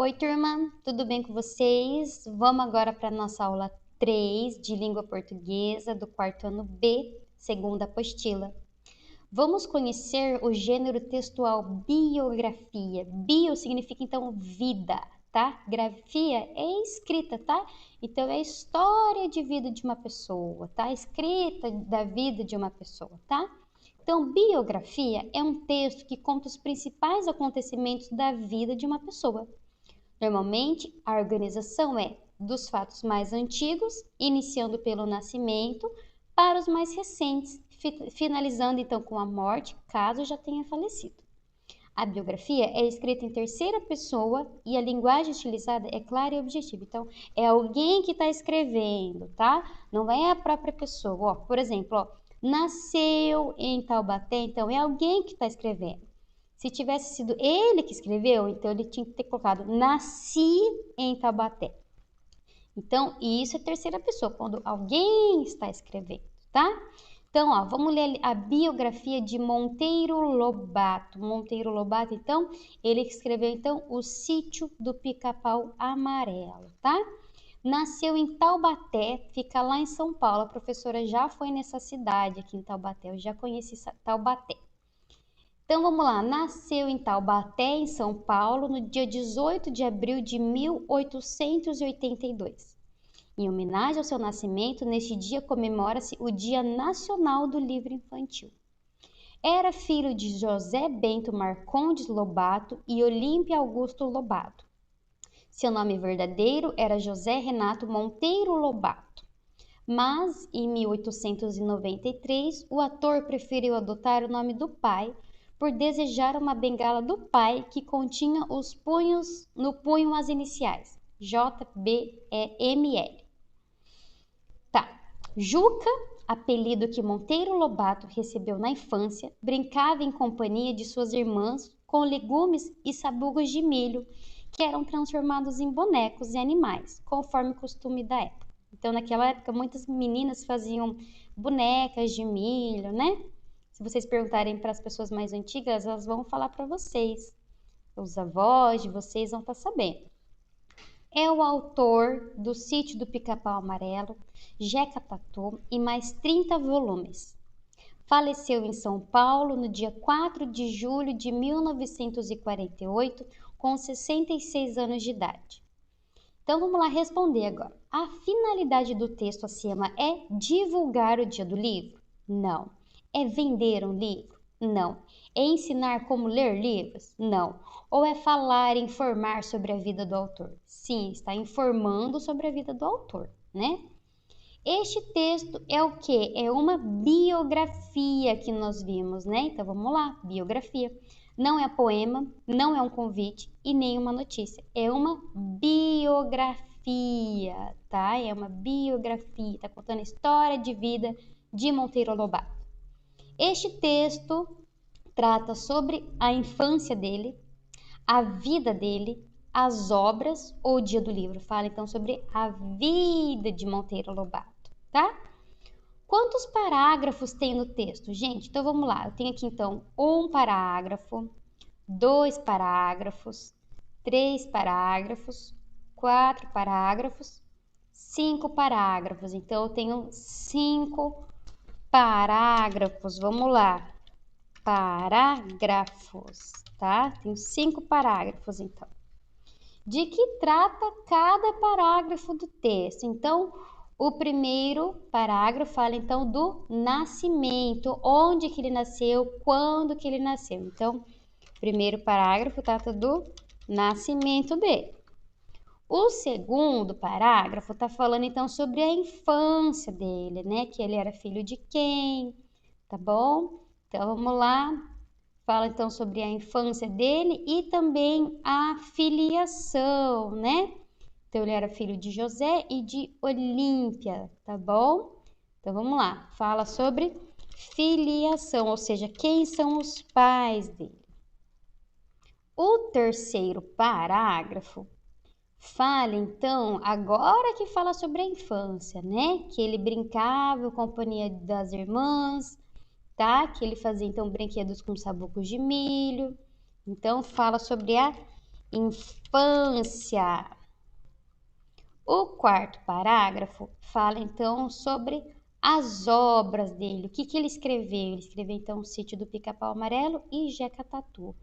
Oi, turma, tudo bem com vocês? Vamos agora para a nossa aula 3 de língua portuguesa do quarto ano B, segunda apostila. Vamos conhecer o gênero textual biografia. Bio significa então vida, tá? Grafia é escrita, tá? Então é a história de vida de uma pessoa, tá? Escrita da vida de uma pessoa, tá? Então, biografia é um texto que conta os principais acontecimentos da vida de uma pessoa. Normalmente, a organização é dos fatos mais antigos, iniciando pelo nascimento, para os mais recentes, finalizando então com a morte, caso já tenha falecido. A biografia é escrita em terceira pessoa e a linguagem utilizada é clara e objetiva. Então, é alguém que está escrevendo, tá? Não é a própria pessoa. Ó, por exemplo, ó, nasceu em Taubaté, então é alguém que está escrevendo. Se tivesse sido ele que escreveu, então ele tinha que ter colocado nasci em Taubaté. Então, isso é terceira pessoa, quando alguém está escrevendo, tá? Então, ó, vamos ler a biografia de Monteiro Lobato. Monteiro Lobato, então, ele escreveu, então, O Sítio do Pica-Pau Amarelo, tá? Nasceu em Taubaté, fica lá em São Paulo. A professora já foi nessa cidade aqui em Taubaté, eu já conheci Taubaté. Então, vamos lá. Nasceu em Taubaté, em São Paulo, no dia 18 de abril de 1882. Em homenagem ao seu nascimento, neste dia comemora-se o Dia Nacional do Livro Infantil. Era filho de José Bento Marcondes Lobato e Olímpia Augusto Lobato. Seu nome verdadeiro era José Renato Monteiro Lobato. Mas, em 1893, o ator preferiu adotar o nome do pai, por desejar uma bengala do pai que continha os punhos no punho as iniciais JBEML. Tá. Juca, apelido que Monteiro Lobato recebeu na infância, brincava em companhia de suas irmãs com legumes e sabugos de milho, que eram transformados em bonecos e animais, conforme o costume da época. Então, naquela época, muitas meninas faziam bonecas de milho, né? Se vocês perguntarem para as pessoas mais antigas, elas vão falar para vocês. Os avós de vocês vão estar sabendo. É o autor do Sítio do Pica-Pau Amarelo, Jeca Patou e mais 30 volumes. Faleceu em São Paulo no dia 4 de julho de 1948, com 66 anos de idade. Então vamos lá responder agora. A finalidade do texto acima é divulgar o dia do livro? Não. É vender um livro? Não. É ensinar como ler livros? Não. Ou é falar e informar sobre a vida do autor? Sim, está informando sobre a vida do autor, né? Este texto é o quê? É uma biografia que nós vimos, né? Então vamos lá, biografia. Não é poema, não é um convite e nem uma notícia. É uma biografia, tá? É uma biografia, tá contando a história de vida de Monteiro Lobato. Este texto trata sobre a infância dele, a vida dele, as obras ou o dia do livro. Fala então sobre a vida de Monteiro Lobato, tá? Quantos parágrafos tem no texto, gente? Então vamos lá. Eu tenho aqui então um parágrafo, 2 parágrafos, 3 parágrafos, 4 parágrafos, 5 parágrafos. Então eu tenho 5 parágrafos. Vamos lá. Parágrafos, tá? Tenho 5 parágrafos, então. De que trata cada parágrafo do texto? Então, o primeiro parágrafo fala, então, do nascimento, onde que ele nasceu, quando que ele nasceu. Então, o primeiro parágrafo trata do nascimento dele. O segundo parágrafo está falando, então, sobre a infância dele, né? Que ele era filho de quem, tá bom? Então, vamos lá. Fala, então, sobre a infância dele e também a filiação, né? Então, ele era filho de José e de Olímpia, tá bom? Então, vamos lá. Fala sobre filiação, ou seja, quem são os pais dele. O terceiro parágrafo fala, então, agora que fala sobre a infância, né? Que ele brincava em companhia das irmãs, tá? Que ele fazia, então, brinquedos com sabucos de milho. Então, fala sobre a infância. O quarto parágrafo fala então sobre as obras dele. O que ele escreveu? Ele escreveu então O Sítio do Pica-Pau Amarelo e Jeca Tatu.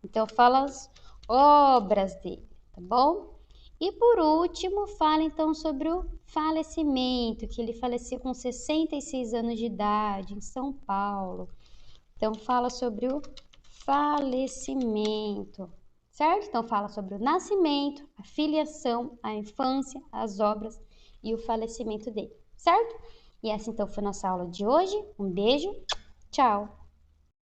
Então fala as obras dele, tá bom? E por último, fala então sobre o falecimento, que ele faleceu com 66 anos de idade em São Paulo. Então fala sobre o falecimento, certo? Então fala sobre o nascimento, a filiação, a infância, as obras e o falecimento dele, certo? E essa então foi nossa aula de hoje. Um beijo, tchau!